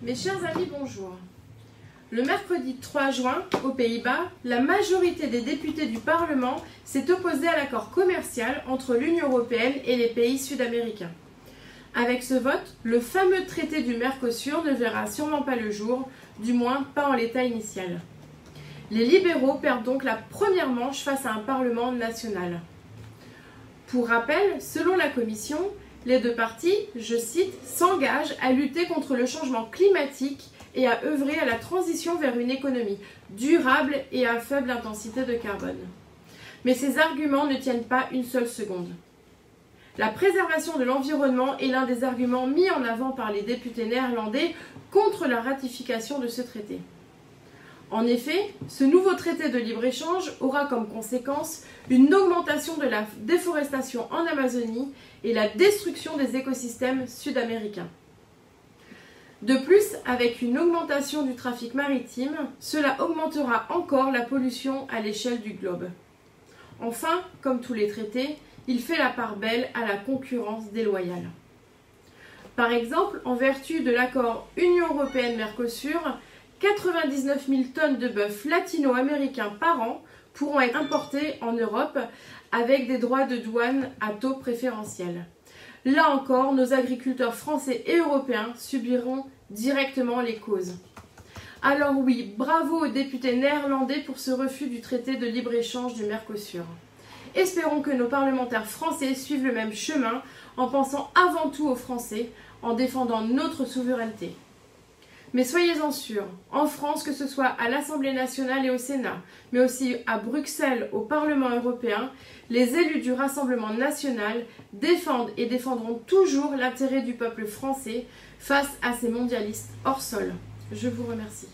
Mes chers amis, bonjour. Le mercredi 3 juin, aux Pays-Bas, la majorité des députés du Parlement s'est opposée à l'accord commercial entre l'Union européenne et les pays sud-américains. Avec ce vote, le fameux traité du Mercosur ne verra sûrement pas le jour, du moins pas en l'état initial. Les libéraux perdent donc la première manche face à un Parlement national. Pour rappel, selon la Commission, les deux parties, je cite, s'engagent à lutter contre le changement climatique et à œuvrer à la transition vers une économie durable et à faible intensité de carbone. Mais ces arguments ne tiennent pas une seule seconde. La préservation de l'environnement est l'un des arguments mis en avant par les députés néerlandais contre la ratification de ce traité. En effet, ce nouveau traité de libre-échange aura comme conséquence une augmentation de la déforestation en Amazonie et la destruction des écosystèmes sud-américains. De plus, avec une augmentation du trafic maritime, cela augmentera encore la pollution à l'échelle du globe. Enfin, comme tous les traités, il fait la part belle à la concurrence déloyale. Par exemple, en vertu de l'accord Union européenne-Mercosur, 99 000 tonnes de bœuf latino-américain par an pourront être importées en Europe avec des droits de douane à taux préférentiels. Là encore, nos agriculteurs français et européens subiront directement les causes. Alors oui, bravo aux députés néerlandais pour ce refus du traité de libre-échange du Mercosur. Espérons que nos parlementaires français suivent le même chemin en pensant avant tout aux Français, en défendant notre souveraineté. Mais soyez-en sûrs, en France, que ce soit à l'Assemblée nationale et au Sénat, mais aussi à Bruxelles, au Parlement européen, les élus du Rassemblement national défendent et défendront toujours l'intérêt du peuple français face à ces mondialistes hors sol. Je vous remercie.